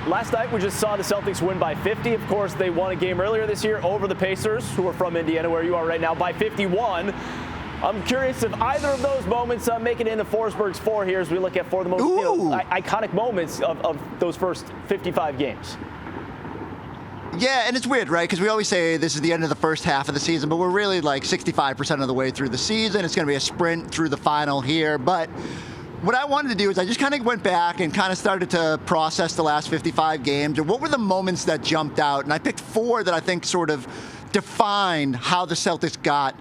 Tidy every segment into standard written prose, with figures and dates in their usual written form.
last night we just saw the Celtics win by 50. Of course, they won a game earlier this year over the Pacers, who are from Indiana, where you are right now, by 51. I'm curious if either of those moments make it into Forsberg's 4 here as we look at 4 of the most iconic moments of those first 55 games. Yeah, and it's weird, right? Because we always say this is the end of the first half of the season, but we're really like 65% of the way through the season. It's going to be a sprint through the final here. But what I wanted to do is I just kind of went back and kind of started to process the last 55 games and what were the moments that jumped out. And I picked 4 that I think sort of defined how the Celtics got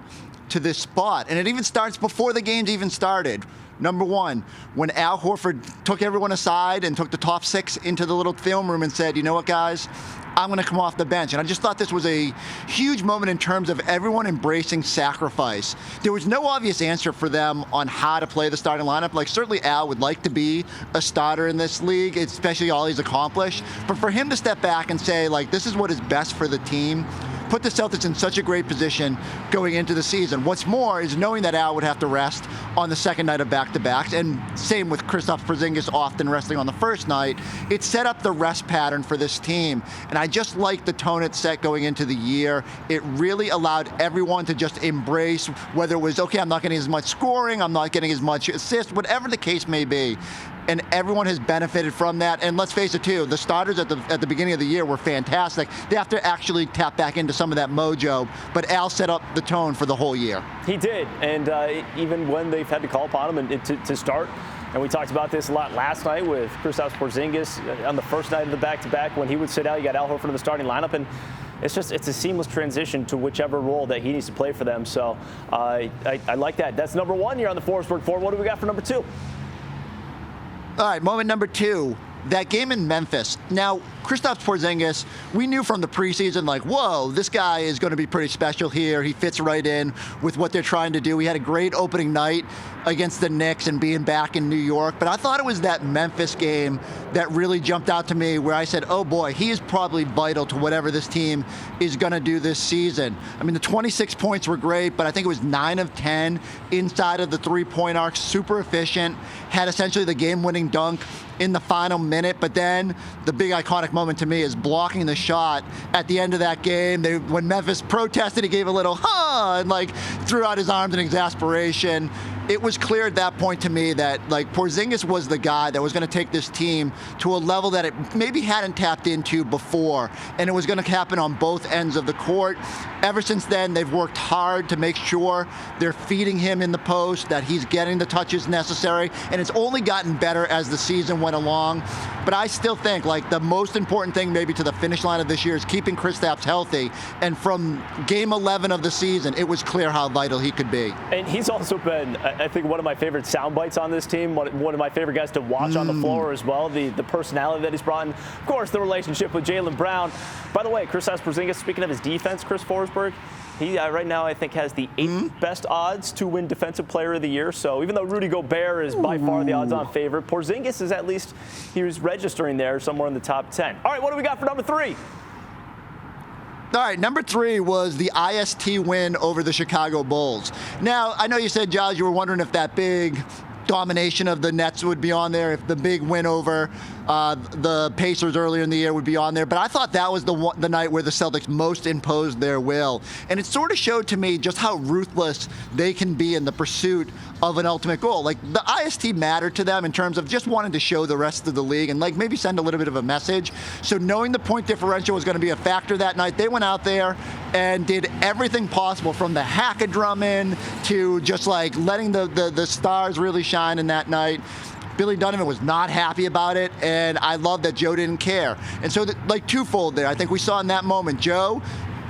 to this spot. And it even starts before the games even started. Number 1, when Al Horford took everyone aside and took the top 6 into the little film room and said, you know what, guys, I'm going to come off the bench. And I just thought this was a huge moment in terms of everyone embracing sacrifice. There was no obvious answer for them on how to play the starting lineup. Like, certainly Al would like to be a starter in this league, especially all he's accomplished. But for him to step back and say, like, this is what is best for the team, put the Celtics in such a great position going into the season. What's more is knowing that Al would have to rest on the second night of back-to-backs, and same with Kristaps Porzingis often resting on the first night. It set up the rest pattern for this team, and I just like the tone it set going into the year. It really allowed everyone to just embrace, whether it was, okay, I'm not getting as much scoring, I'm not getting as much assists, whatever the case may be. And everyone has benefited from that. And let's face it, too, the starters at the beginning of the year were fantastic. They have to actually tap back into some of that mojo. But Al set up the tone for the whole year. He did. And even when they've had to call upon him to start, and we talked about this a lot last night with Kristaps Porzingis on the first night of the back-to-back, when he would sit out, you got Al Horford in the starting lineup. And it's a seamless transition to whichever role that he needs to play for them. So I like that. That's number 1 here on the Forsberg 4. What do we got for number 2? All right, moment number 2, that game in Memphis. Now, Kristaps Porzingis, we knew from the preseason, like, whoa, this guy is going to be pretty special here. He fits right in with what they're trying to do. He had a great opening night against the Knicks and being back in New York. But I thought it was that Memphis game that really jumped out to me where I said, oh, boy, he is probably vital to whatever this team is going to do this season. I mean, the 26 points were great, but I think it was 9 of 10 inside of the three-point arc, super efficient, had essentially the game-winning dunk in the final minute. But then the big iconic moment to me is blocking the shot at the end of that game. When Memphis protested, he gave a little and like threw out his arms in exasperation. It was clear at that point to me that like Porzingis was the guy that was going to take this team to a level that it maybe hadn't tapped into before, and it was going to happen on both ends of the court. Ever since then, they've worked hard to make sure they're feeding him in the post, that he's getting the touches necessary, and it's only gotten better as the season went along. But I still think like the most important thing maybe to the finish line of this year is keeping Kristaps healthy, and from game 11 of the season, it was clear how vital he could be. And he's also been, I think, one of my favorite sound bites on this team, one of my favorite guys to watch on the floor as well, the personality that he's brought in. Of course, the relationship with Jaylen Brown. By the way, Kristaps Porzingis, speaking of his defense, Chris Forsberg, he right now I think has the 8th best odds to win Defensive Player of the Year. So even though Rudy Gobert is by far the odds-on favorite, Porzingis is at least, he was registering there somewhere in the top 10. All right, what do we got for number 3? All right, number 3 was the IST win over the Chicago Bulls. Now, I know you said, Giles, you were wondering if that big domination of the Nets would be on there, if the big win over the Pacers earlier in the year would be on there. But I thought that was the night where the Celtics most imposed their will. And it sort of showed to me just how ruthless they can be in the pursuit of an ultimate goal. Like, the IST mattered to them in terms of just wanting to show the rest of the league and, like, maybe send a little bit of a message. So knowing the point differential was going to be a factor that night, they went out there and did everything possible, from the hack-a-drumming to just, like, letting the stars really shine in that night. Billy Donovan was not happy about it, and I love that Joe didn't care. And so, like, twofold there. I think we saw in that moment, Joe,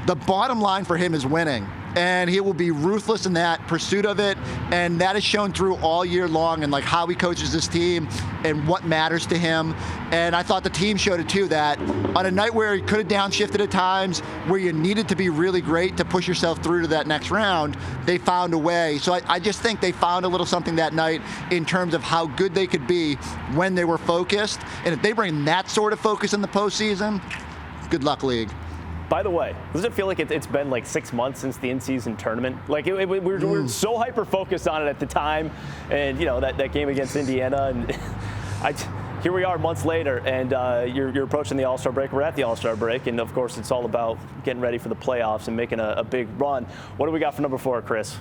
the bottom line for him is winning. And he will be ruthless in that pursuit of it, and that is shown through all year long, and like how he coaches this team and what matters to him. And I thought the team showed it too, that on a night where he could have downshifted at times, where you needed to be really great to push yourself through to that next round, they found a way. So I just think they found a little something that night in terms of how good they could be when they were focused. And if they bring that sort of focus in the postseason, good luck, league. By the way, does it feel like it's been like 6 months since the in-season tournament? Like, we were so hyper-focused on it at the time, and, you know, that game against Indiana. And here we are months later, and you're approaching the All-Star break. We're at the All-Star break, and of course, it's all about getting ready for the playoffs and making a big run. What do we got for number 4, Chris?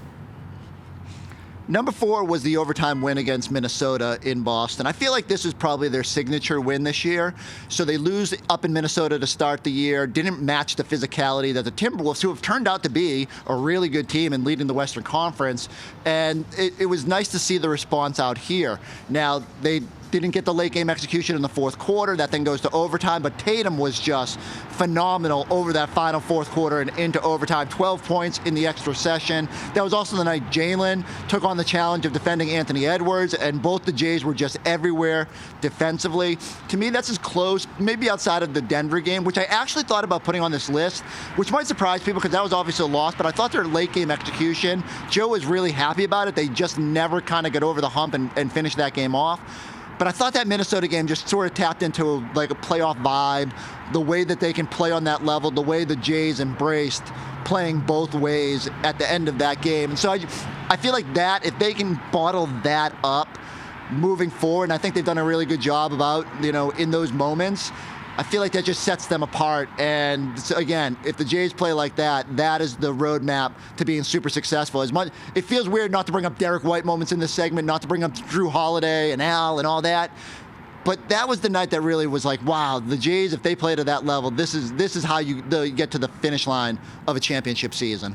Number 4 was the overtime win against Minnesota in Boston. I feel like this is probably their signature win this year. So they lose up in Minnesota to start the year, didn't match the physicality that the Timberwolves, who have turned out to be a really good team and leading the Western Conference. And it was nice to see the response out here. Now, they didn't get the late game execution in the fourth quarter. That then goes to overtime, but Tatum was just phenomenal over that final fourth quarter and into overtime. 12 points in the extra session. That was also the night Jalen took on the challenge of defending Anthony Edwards, and both the Jays were just everywhere defensively. To me, that's as close, maybe outside of the Denver game, which I actually thought about putting on this list, which might surprise people because that was obviously a loss, but I thought their late game execution, Joe was really happy about it. They just never kind of get over the hump and finish that game off. But I thought that Minnesota game just sort of tapped into like a playoff vibe, the way that they can play on that level, the way the Jays embraced playing both ways at the end of that game. And so I feel like that, if they can bottle that up moving forward, and I think they've done a really good job about, in those moments, I feel like that just sets them apart. And so again, if the Jays play like that, that is the roadmap to being super successful. It feels weird not to bring up Derek White moments in this segment, not to bring up Drew Holiday and Al and all that. But that was the night that really was like, wow, the Jays, if they play to that level, this is how you get to the finish line of a championship season.